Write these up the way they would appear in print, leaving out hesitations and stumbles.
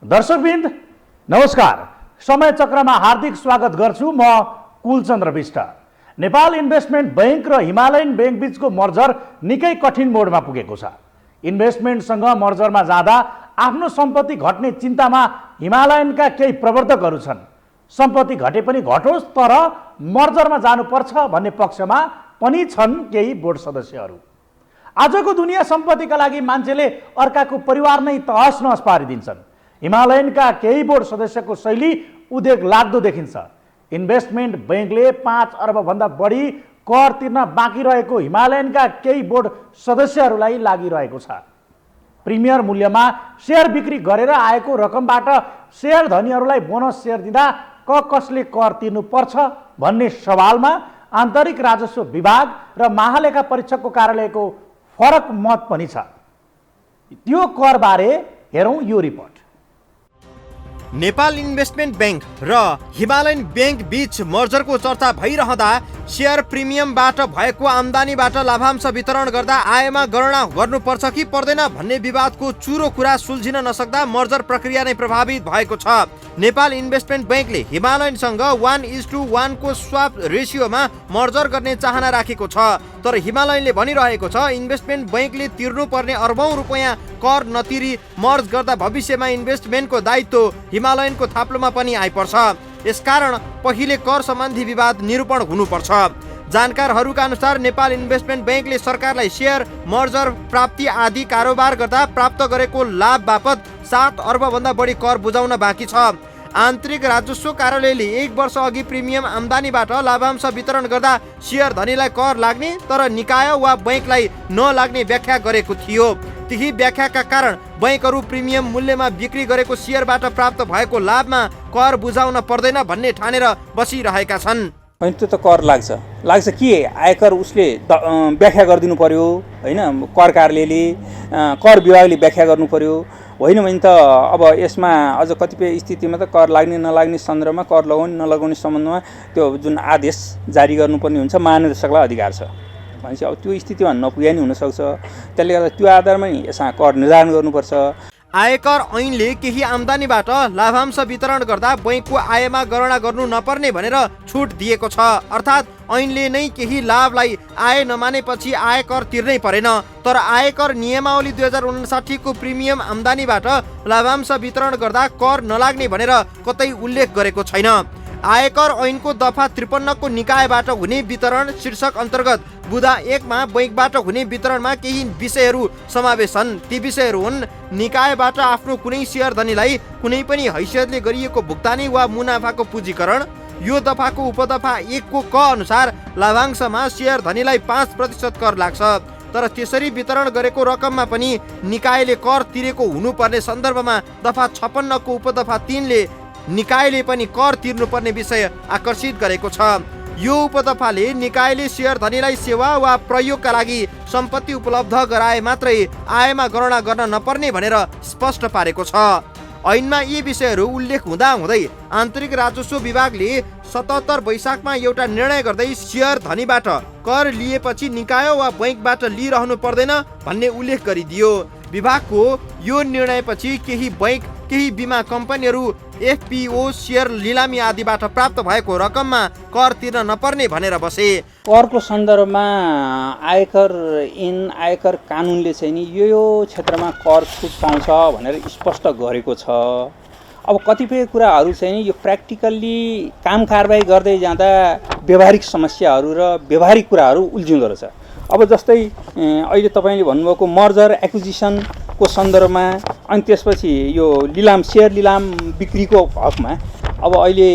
दर्शकवृन्द नमस्कार। समय चक्रमा हार्दिक स्वागत गर्छु। म कुलचन्द्र विष्ट। नेपाल इन्भेस्टमेन्ट बैंक र हिमालयन बैंक बीचको मर्जर निकै कठिन मोडमा पुगेको छ। इन्भेस्टमेन्टसँग मर्जरमा जाँदा आफ्नो सम्पत्ति घट्ने चिन्तामा हिमालयनका केही प्रवर्तकहरू छन्। सम्पत्ति घटे पनि घटोस् तर मर्जरमा जानुपर्छ भन्ने पक्षमा पनि छन् केही बोर्ड सदस्यहरू। आजको दुनिया सम्पत्तिका लागि मान्छेले अर्काको परिवार नै तहस नहस पारिदिन्छन्। हिमालयनका केही बोर्ड सदस्यको शैली उद्वेग लाग्दो देखिन्छ। इन्भेस्टमेन्ट बैंकले 5 अर्ब भन्दा बढी कर तिर्न बाँकी रहेको हिमालयनका केही बोर्ड सदस्यहरूलाई लागिरहेको छ। प्रिमियर मूल्यमा शेयर बिक्री गरेर आएको रकमबाट शेयर धनीहरूलाई बोनस शेयर दिँदा कसले कर तिर्नुपर्छ भन्ने सवालमा आन्तरिक राजस्व विभाग र महालेखा परीक्षकको कार्यालयको फरक मत पनि छ। त्यो कर बारे हेरौँ यो रिपोर्ट। नेपाल इन्भेस्टमेन्ट बैंक र हिमालयन बैंक बीच मर्जरको चर्चा भइरहँदा शेयर प्रिमियमबाट भएको आम्दानीबाट लाभांश वितरण गर्दा आयमा गणना गर्नुपर्छ कि पर्दैन भन्ने विवादको चुरो कुरा सुल्झिन नसक्दा मर्जर प्रक्रिया नै प्रभावित भएको छ। नेपाल इन्भेस्टमेन्ट बैंकले हिमालयनसँग 1:1 को स्वाप रेसियोमा मर्जर गर्ने चाहना राखेको छ। तर हिमालयनले भनिरहेको छ इन्भेस्टमेन्ट बैंकले तिर्नुपर्ने अर्बौं रुपैयाँ कर नतिरी मर्ज गर्दा भविष्यमा इन्भेस्टमेन्टको दायित्व हिमालयनको थाप्लोमा पनि आइपर्छ। यसकारण पहिले कर सम्बन्धी विवाद निरूपण हुनुपर्छ। जानकारहरूका अनुसार नेपाल इन्भेस्टमेन्ट बैंकले सरकारलाई शेयर मर्जर प्राप्ति आदि कारोबार गर्दा प्राप्त गरेको लाभ बापत 7 अर्ब भन्दा बढी कर बुझाउन बाँकी छ। आन्तरिक राजस्व कार्यालयले 1 वर्ष अघि प्रिमियम आम्दानीबाट लाभांश वितरण गर्दा शेयर धनीलाई कर लाग्ने तर निकाय वा बैंकलाई नलाग्ने व्याख्या गरेको थियो। त्यही व्याख्याका कारण बैंकहरू प्रिमियम मूल्यमा बिक्री गरेको शेयरबाट प्राप्त भएको लाभमा कर बुझाउन पर्दैन भन्ने ठानेर बसिरहेका छन्। होइन त्यो त कर लाग्छ के आयकर उसले व्याख्या गरिदिनु पर्यो होइन, कर कार्यालयले कर विभागले व्याख्या गर्नु पर्यो होइन भने त अब यसमा अझ कतिपय स्थितिमा त कर लाग्ने नलाग्ने सन्दर्भमा कर लगाउने नलगाउने सम्बन्धमा त्यो जुन आदेश जारी गर्नुपर्ने हुन्छ महानिर्देशकलाई अधिकार छ भनेपछि अब त्यो स्थितिमा नपुगे नि हुनसक्छ। त्यसले गर्दा त्यो आधारमा नि यसमा कर निर्धारण गर्नुपर्छ। आयकर ऐनले केही आम्दानीबाट लाभांश वितरण गर्दा बैंकको आयमा गणना गर्नु नपर्ने भनेर छुट दिएको छ। अर्थात् ऐनले नै केही लाभलाई आय नमानेपछि आयकर तिर्नै परेन। तर आयकर नियमावली 2059 को प्रिमियम आम्दानीबाट लाभांश वितरण गर्दा कर नलाग्ने भनेर कतै उल्लेख गरेको छैन। आयकर ऐनको दफा 53 को निकायबाट हुने वितरण शीर्षक अन्तर्गत बुधा 1 मा बैंकबाट हुने वितरणमा केही विषयहरू समावेश छन्। ती विषयहरू हुन् निकायबाट आफ्नो कुनै शेयर धनीलाई कुनै पनि हैसियतले गरिएको भुक्तानी वा मुनाफाको पुँजीकरण। यो दफाको उपदफा 1 को क अनुसार लाभांशमा शेयर धनीलाई 5% कर लाग्छ। तर त्यसरी वितरण गरेको रकममा पनि निकायले कर तिरेको हुनुपर्ने सन्दर्भमा दफा 56 को उपदफा 3 ले निकायले पनि कर तिर्नुपर्ने विषय आकर्षित गरेको छ। यो उपदफाले निकायले शेयर धनीलाई सेवा वा प्रयोगका लागि सम्पत्ति उपलब्ध गराए मात्रै आयमा गणना गर्न नपर्ने भनेर स्पष्ट पारेको छ। ऐनमा यी विषयहरू उल्लेख हुँदाहुँदै आन्तरिक राजस्व विभागले 77 वैशाखमा एउटा निर्णय गर्दै शेयर धनीबाट कर लिएपछि निकाय वा बैंकबाट लिइरहनु पर्दैन भन्ने उल्लेख गरिदियो। विभागको यो निर्णयपछि केही बैंक केही बिमा कम्पनीहरू एफपीओ शेयर लिलामी आदिबाट प्राप्त भएको रकममा कर तिर्न नपर्ने भनेर बसे। करको सन्दर्भमा आयकर आयकर कानुनले चाहिँ नि यो क्षेत्रमा कर छुट पाउँछ भनेर स्पष्ट गरेको छ। अब कतिपय कुराहरू चाहिँ यो प्र्याक्टिकल्ली काम कारबाही गर्दै जाँदा व्यवहारिक समस्याहरू र व्यवहारिक कुराहरू उल्झिँदो रहेछ। अब जस्तै अहिले तपाईँले भन्नुभएको मर्जर एक्विजिसनको सन्दर्भमा अनि त्यसपछि यो लिलाम शेयर लिलाम बिक्रीको हकमा अब अहिले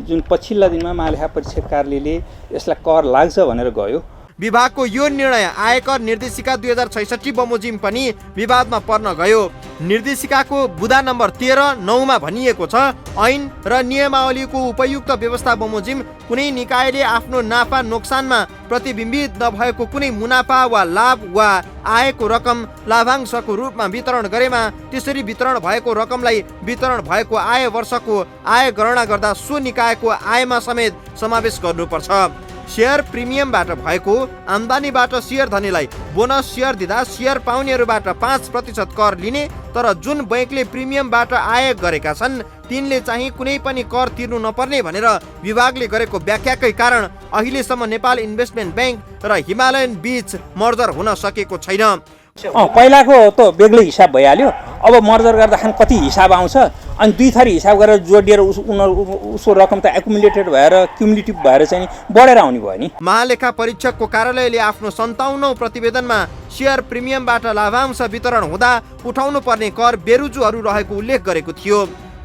जुन पछिल्ला दिनमा महालेखा परीक्षक कार्यालयले यसलाई कर लाग्छ भनेर गयो। विभागको यो निर्णय आयकर निर्देशिका 2066 बमोजिम पनि विवादमा पर्न गयो। निर्देशिकाको बुदा नम्बर 13/9 मा भनिएको छ ऐन र नियमावलीको उपयुक्त व्यवस्था बमोजिम कुनै निकायले आफ्नो नाफा नोक्सानमा प्रतिबिम्बित नभएको कुनै मुनाफा वा लाभ वा आयको रकम लाभांशको रूपमा वितरण गरेमा त्यसरी वितरण भएको रकमलाई वितरण भएको आय वर्षको आय गणना गर्दा सो निकायको आयमा समेत समावेश गर्नुपर्छ। सेयर प्रिमियमबाट भएको आम्दानीबाट सेयर धनीलाई बोनस सेयर दिँदा सेयर पाउनेहरूबाट 5% कर लिने, तर जुन बैंकले प्रिमियमबाट आय गरेका छन् तिनले चाहिँ कुनै पनि कर तिर्नु नपर्ने भनेर विभागले गरेको व्याख्याकै कारण अहिलेसम्म नेपाल इन्भेस्टमेन्ट बैंक र हिमालयन बीच मर्जर हुन सकेको छैन। पहिलाको त बेग्लै हिसाब भइहाल्यो, अब मर्जर गर्दाखेरि कति हिसाब आउँछ अनि दुई थरी हिसाब गरेर जोडिएर उसको रकम त एकुमुलेटेड भएर क्युमुलेटिभ भएर चाहिँ बढेर आउने भयो नि। महालेखा परीक्षकको कार्यालयले आफ्नो 57औं प्रतिवेदनमा सेयर प्रिमियमबाट लाभांश वितरण हुँदा उठाउनु पर्ने कर बेरुजुहरू रहेको उल्लेख गरेको थियो,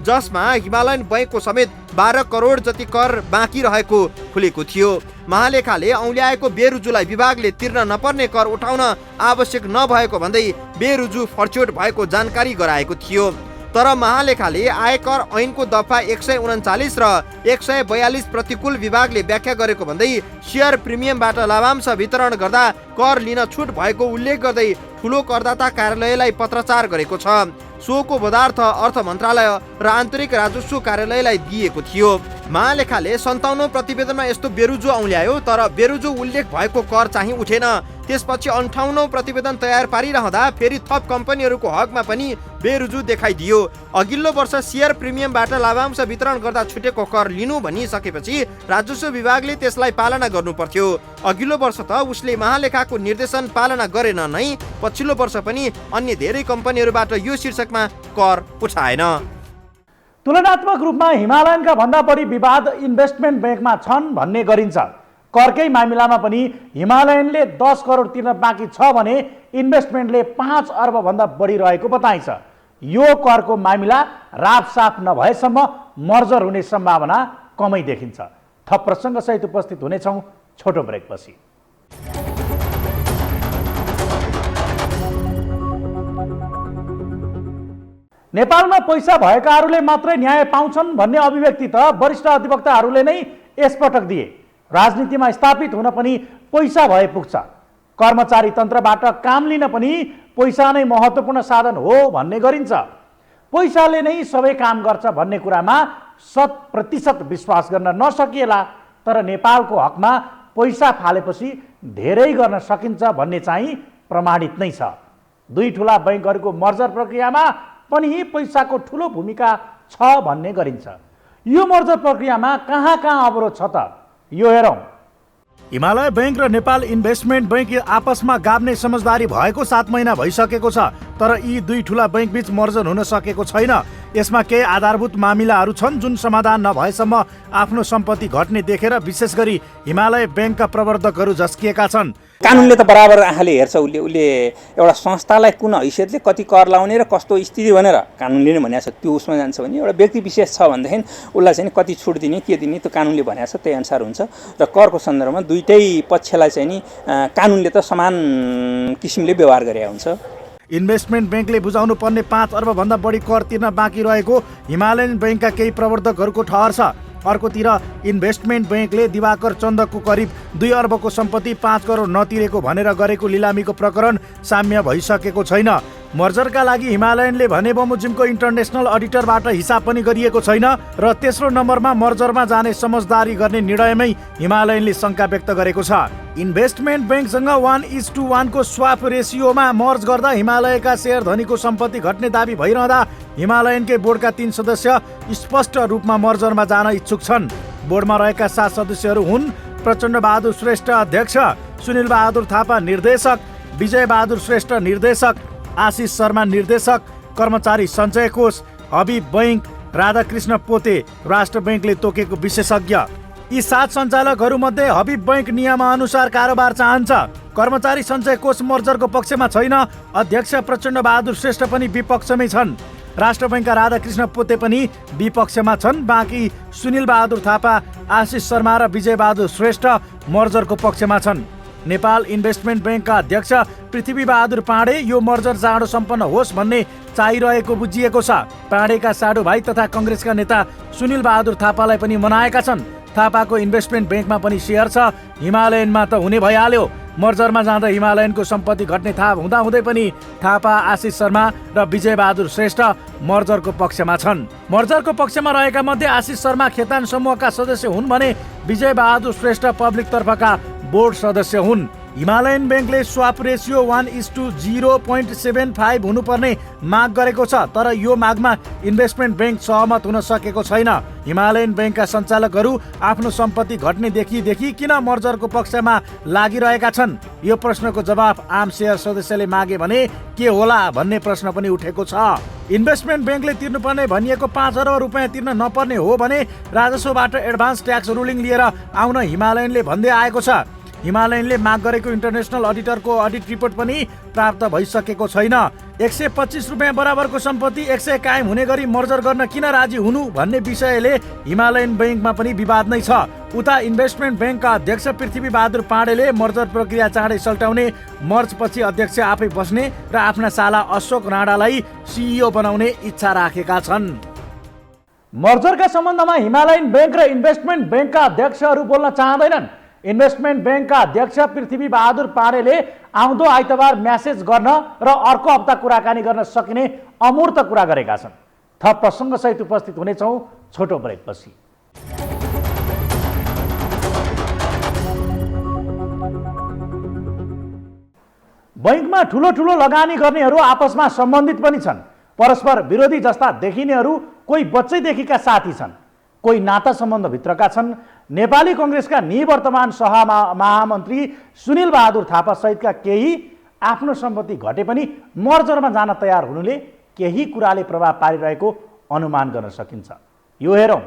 जसमा हिमालयन बैंकको समेत 12 करोड जति कर बाँकी रहेको खुलेको थियो। महालेखाले औल्याएको बेरुजुलाई विभागले तिर्न नपर्ने कर उठाउन आवश्यक नभएको भन्दै बेरुजु फर्च्योट भएको जानकारी गराएको थियो। तर महालेखाले आयकर ऐनको दफा 139 र 142 प्रतिकूल विभागले व्याख्या गरेको भन्दै सेयर प्रिमियमबाट लाभांश वितरण गर्दा कर लिन छुट भएको उल्लेख गर्दै ठूलो करदाता कार्यालयलाई पत्रचार गरेको छ। सोको पदार्थ अर्थ मन्त्रालय र आन्तरिक राजस्व कार्यालयलाई दिएको थियो। महालेखाले 57औं प्रतिवेदनमा यस्तो बेरुजु औल्यायो, तर बेरुजु उल्लेख भएको कर चाहिँ उठेन। त्यसपछि 58औं प्रतिवेदन तयार पारिरहँदा फेरि थप कम्पनीहरूको हकमा पनि बेरुजु देखाइदियो। अघिल्लो वर्ष सेयर प्रिमियमबाट लाभांश वितरण गर्दा छुटेको कर लिनु भनिसकेपछि राजस्व विभागले त्यसलाई पालना गर्नु पर्थ्यो। अघिल्लो वर्ष त उसले महालेखाको निर्देशन पालना गरेन नै, पछिल्लो वर्ष पनि अन्य धेरै कम्पनीहरूबाट यो शीर्षकमा कर उठाएन। तुलनात्मक रूपमा हिमालयनका भन्दा बढी विवाद इन्भेस्टमेन्ट बैंकमा छन् भन्ने गरिन्छ। करकै मामिलामा पनि हिमालयनले 10 करोड तिर्न बाँकी छ भने इन्भेस्टमेन्टले 5 अर्ब भन्दा बढी रहेको बताइन्छ। यो करको मामिला राफसाफ नभएसम्म मर्जर हुने सम्भावना कमै देखिन्छ। थप प्रसङ्गसहित उपस्थित हुनेछौँ छोटो ब्रेकपछि। नेपालमा पैसा भएकाहरूले मात्रै न्याय पाउँछन् भन्ने अभिव्यक्ति त वरिष्ठ अधिवक्ताहरूले नै यसपटक दिए। राजनीतिमा स्थापित हुन पनि पैसा भए पुग्छ। कर्मचारी तन्त्रबाट काम लिन पनि पैसा नै महत्त्वपूर्ण साधन हो भन्ने गरिन्छ। पैसाले नै सबै काम गर्छ भन्ने कुरामा 100% विश्वास गर्न नसकिएला, तर नेपालको हकमा पैसा फालेपछि धेरै गर्न सकिन्छ भन्ने चाहिँ प्रमाणित नै छ। दुई ठुला बैंकहरूको मर्जर प्रक्रियामा पनि पैसाको ठुलो भूमिका छ भन्ने गरिन्छ। यो मर्जर प्रक्रियामा कहाँ कहाँ अवरोध छ त, यो हेरौँ। हिमालय बैंक र नेपाल इन्भेस्टमेन्ट बैंक आपसमा गाभ्ने समझदारी भएको 7 महिना भइसकेको छ, तर यी दुई ठुला बैंक बीच मर्जर हुन सकेको छैन। यसमा केही आधारभूत मामिलाहरू छन् जुन समाधान नभएसम्म आफ्नो सम्पत्ति घट्ने देखेर विशेष गरी हिमालय बैंकका प्रवर्तकहरू झस्किएका छन्। कानुनले त बराबर आँखाले हेर्छ। उसले एउटा संस्थालाई कुन हैसियतले कति कर लाउने र कस्तो स्थिति भनेर कानुनले नै भनेको छ, त्यो उसमा जान्छ भने एउटा व्यक्ति विशेष छ भनेदेखि उसलाई चाहिँ कति छुट दिने के दिने त्यो कानुनले भनेको छ, त्यही अनुसार हुन्छ। र करको सन्दर्भमा दुईटै पक्षलाई चाहिँ नि कानुनले त समान किसिमले व्यवहार गरे हुन्छ। इन्भेस्टमेन्ट बैंकले बुझाउनु पर्ने 5 अर्ब भन्दा बढी कर तिर्न बाँकी रहेको हिमालयन बैंकका केही प्रवर्तकहरूको ठहर छ। अर्कोतिर इन्भेस्टमेन्ट बैंकले दिवाकर चन्दको करिब 2 अर्बको सम्पत्ति 5 करोड नतिरेको भनेर गरेको लिलामीको प्रकरण साम्य भइसकेको छैन। मर्जरका लागि हिमालयनले भने बमोजिमको इन्टरनेसनल अडिटरबाट हिसाब पनि गरिएको छैन र तेस्रो नम्बरमा मर्जरमा जाने समझदारी गर्ने निर्णयमै हिमालयनले शङ्का व्यक्त गरेको छ। इन्भेस्टमेन्ट बैंकसँग 1:1 को स्वाप रेसियोमा मर्ज गर्दा हिमालयका शेयर धनीको सम्पत्ति घट्ने दाबी भइरहँदा हिमालयनकै बोर्डका 3 सदस्य स्पष्ट रूपमा मर्जरमा जान इच्छुक छन्। बोर्डमा रहेका 7 सदस्यहरू हुन् प्रचण्ड बहादुर श्रेष्ठ अध्यक्ष, सुनिल बहादुर थापा निर्देशक, विजय बहादुर श्रेष्ठ निर्देशक, आशिष शर्मा निर्देशक, कर्मचारी सञ्चय कोष, हबिब बैंक, राधाकृष्ण पोते राष्ट्र बैंकले तोकेको विशेषज्ञ। यी 7 सञ्चालकहरूमध्ये हबिब बैंक नियमअनुसार कारोबार चाहन्छ। कर्मचारी सञ्चय कोष मर्जरको पक्षमा छैन। अध्यक्ष प्रचण्ड बहादुर श्रेष्ठ पनि विपक्षमै छन्। राष्ट्र बैंकका राधाकृष्ण पोते पनि विपक्षमा छन्। बाँकी सुनिल बहादुर थापा, आशिष शर्मा र विजय बहादुर श्रेष्ठ मर्जरको पक्षमा छन्। नेपाल इन्भेस्टमेन्ट बैंकका अध्यक्ष पृथ्वी बहादुर पाण्डे यो मर्जर चाँडो सम्पन्न होस् भन्ने चाहिरहेको बुझिएको छ। पाण्डेका साडु भाइ तथा कङ्ग्रेसका नेता सुनिल बहादुर थापालाई पनि मनाएका छन्। थापाको इन्भेस्टमेन्ट बैंकमा पनि सेयर छ, हिमालयनमा त हुने भइहाल्यो। मर्जरमा जाँदा हिमालयनको सम्पत्ति घट्ने थाहा हुँदाहुँदै पनि थापा, आशिष शर्मा र विजयबहादुर श्रेष्ठ मर्जरको पक्षमा छन्। मर्जरको पक्षमा रहेका मध्ये आशिष शर्मा खेतान समूहका सदस्य हुन् भने विजयबहादुर श्रेष्ठ पब्लिक तर्फका बोर्ड सदस्य हुन्। हिमालयन ब्याङ्कले स्वाप रेसियो 1:0.75 हुनुपर्ने माग गरेको छ, तर यो मागमा इन्भेस्टमेन्ट ब्याङ्क सहमत हुन सकेको छैन। हिमालयन ब्याङ्कका सञ्चालकहरू आफ्नो सम्पत्ति घट्ने देखि किन मर्जरको पक्षमा लागिरहेका छन्? यो प्रश्नको जवाफ आम सेयर सदस्यले मागे भने के होला भन्ने प्रश्न पनि उठेको छ। इन्भेस्टमेन्ट ब्याङ्कले तिर्नुपर्ने भनिएको 5 अर्ब रुपियाँ तिर्न नपर्ने हो भने राजस्वबाट एडभान्स ट्याक्स रुलिङ लिएर आउन हिमालयनले भन्दै आएको छ। हिमालयनले माग गरेको इन्टरनेसनल अडिटरको अडिट रिपोर्ट पनि प्राप्त भइसकेको छैन। 125 रुपियाँ बराबरको सम्पत्ति 100 कायम हुने गरी मर्जर गर्न किन राजी हुनु भन्ने विषयले हिमालयन ब्याङ्कमा पनि विवाद नै छ। उता इन्भेस्टमेन्ट ब्याङ्कका अध्यक्ष पृथ्वी बहादुर पाण्डेले मर्जर प्रक्रिया चाँडै सल्टाउने, मर्जपछि अध्यक्ष आफै बस्ने र आफ्ना साला अशोक राणालाई सिइओ बनाउने इच्छा राखेका छन्। मर्जरका सम्बन्धमा हिमालयन ब्याङ्क र इन्भेस्टमेन्ट ब्याङ्कका अध्यक्षहरू बोल्न चाहँदैनन्। इन्भेस्टमेन्ट ब्याङ्कका अध्यक्ष पृथ्वी बहादुर पाण्डेले आउँदो आइतबार म्यासेज गर्न र अर्को हप्ता कुराकानी गर्न सकिने अमूर्त कुरा गरेका छन्। थप प्रसङ्गसहित उपस्थित हुनेछौँ छोटो ब्रेकपछि। बैङ्कमा ठुलो लगानी गर्नेहरू आपसमा सम्बन्धित पनि छन्। परस्पर विरोधी जस्ता देखिनेहरू कोही बच्चैदेखिका साथी छन्, कोही नाता सम्बन्धभित्रका छन्। नेपाली कङ्ग्रेसका निवर्तमान महामन्त्री सुनिल बहादुर थापा सहितका केही आफ्नो सम्पत्ति घटे पनि मर्जरमा जान तयार हुनुले केही कुराले प्रभाव पारिरहेको अनुमान गर्न सकिन्छ। यो हेरौँ।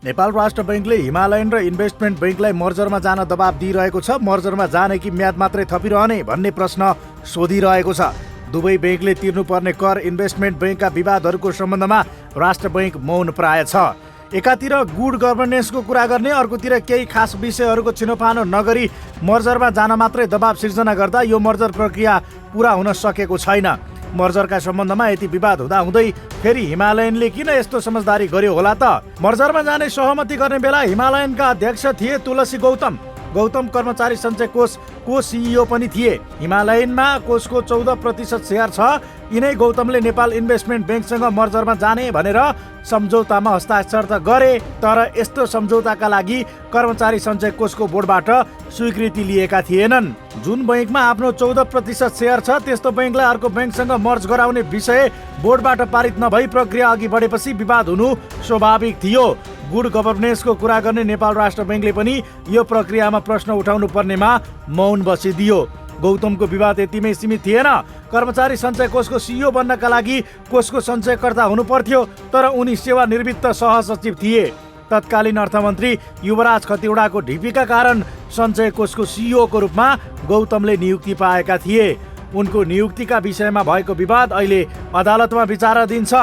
नेपाल राष्ट्र बैङ्कले हिमालयन र इन्भेस्टमेन्ट बैङ्कलाई मर्जरमा जान दबाब दिइरहेको छ। मर्जरमा जाने कि म्याद मात्रै थपिरहने भन्ने प्रश्न सोधिरहेको छ। दुवै बैङ्कले तिर्नुपर्ने कर, इन्भेस्टमेन्ट बैङ्कका विवादहरूको सम्बन्धमा राष्ट्र बैङ्क मौन प्राय छ। एकातिर गुड गभर्नेन्सको कुरा गर्ने, अर्कोतिर केही खास विषयहरूको छिनोफानो नगरी मर्जरमा जान मात्रै दबाब सिर्जना गर्दा यो मर्जर प्रक्रिया पुरा हुन सकेको छैन। मर्जरका सम्बन्धमा यति विवाद हुँदाहुँदै फेरि हिमालयनले किन यस्तो समझदारी गर्यो होला त? मर्जरमा जाने सहमति गर्ने बेला हिमालयनका अध्यक्ष थिए तुलसी गौतम। गौतम कर्मचारी सञ्चय कोषको सिइओ पनि थिए। हिमालयनमा कोषको 14% सेयर छ। यिनै गौतमले नेपाल इन्भेस्टमेन्ट ब्याङ्कसँग मर्जरमा जाने भनेर सम्झौतामा हस्ताक्षर त गरे, तर यस्तो सम्झौताका लागि कर्मचारी सञ्चय कोषको बोर्डबाट स्वीकृति लिएका थिएनन्। जुन बैङ्कमा आफ्नो 14% सेयर छ त्यस्तो बैङ्कलाई अर्को बैङ्कसँग मर्ज गराउने विषय बोर्डबाट पारित नभई प्रक्रिया अघि बढेपछि विवाद हुनु स्वाभाविक थियो। गुड गभर्नेन्सको कुरा गर्ने नेपाल राष्ट्र बैङ्कले पनि यो प्रक्रियामा प्रश्न उठाउनु पर्नेमा मौन बसिदियो। गौतमको विवाद यतिमै सीमित थिएन। कर्मचारी सञ्चय कोषको सिइओ बन्नका लागि कोषको सञ्चयकर्ता हुनु पर्थ्यो, तर उनी सेवानिवृत्त सहसचिव थिए। तत्कालीन अर्थमन्त्री युवराज खतिवडाको ढिपीका कारण सञ्चय कोषको सिइओको रूपमा गौतमले नियुक्ति पाएका थिए। उनको नियुक्तिका विषयमा भएको विवाद अहिले अदालतमा विचाराधीन छ।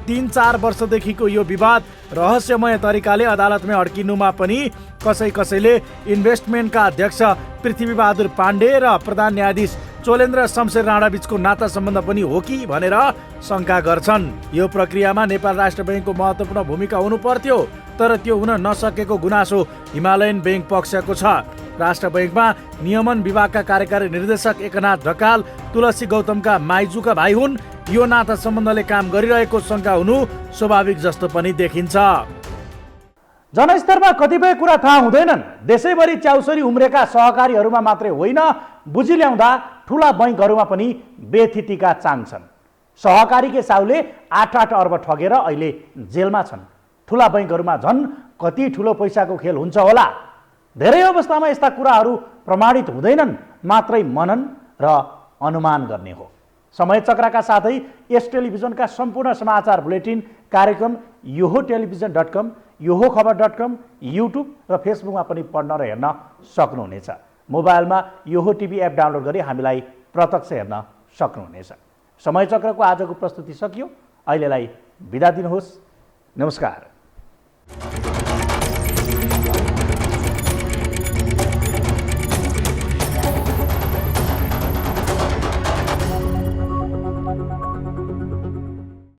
3-4 वर्षदेखिको यो विवाद रहस्यमय तरिकाले अदालतमै अड्किनुमा पनि कसैले इन्भेस्टमेन्टका अध्यक्ष पृथ्वी बहादुर पाण्डे र प्रधान न्यायाधीश चोलेन्द्र शमशेर राणा बीचको नाता सम्बन्ध पनि हो कि भनेर शङ्का गर्छन्। यो प्रक्रियामा नेपाल राष्ट्र बैङ्कको महत्त्वपूर्ण भूमिका हुनु पर्थ्यो, तर त्यो हुन नसकेको गुनासो हिमालयन बैङ्क पक्षको छ। राष्ट्र बैङ्कमा नियमन विभागका कार्यकारी निर्देशक एकनाथ ढकाल तुलसी गौतमका माइजूका भाइ हुन्। यो नाता सम्बन्धले काम गरिरहेको शङ्का हुनु स्वाभाविक जस्तो पनि देखिन्छ। जनस्तरमा कतिपय कुरा थाहा हुँदैनन्। देशैभरि च्याउसरी उम्रेका सहकारीहरूमा मात्रै होइन, बुझिल्याउँदा ठुला बैङ्कहरूमा पनि बेथितिका चाङ्छन्। सहकारीकै साउले 8 अर्ब ठगेर अहिले जेलमा छन्। ठुला बैङ्कहरूमा झन् कति ठुलो पैसाको खेल हुन्छ होला। धेरै अवस्थामा यस्ता कुराहरू प्रमाणित हुँदैनन्, मात्रै मनन र अनुमान गर्ने हो। समय चक्रका साथै यस टेलिभिजनका सम्पूर्ण समाचार बुलेटिन कार्यक्रम yoho-television.com, yoho-खबर.com, युट्युब र फेसबुकमा पनि पढ्न र हेर्न सक्नुहुनेछ। मोबाइलमा योहो टिभी एप डाउनलोड गरी हामीलाई प्रत्यक्ष हेर्न सक्नुहुनेछ। समय चक्रको आजको प्रस्तुति सकियो। अहिलेलाई बिदा दिनुहोस्। नमस्कार।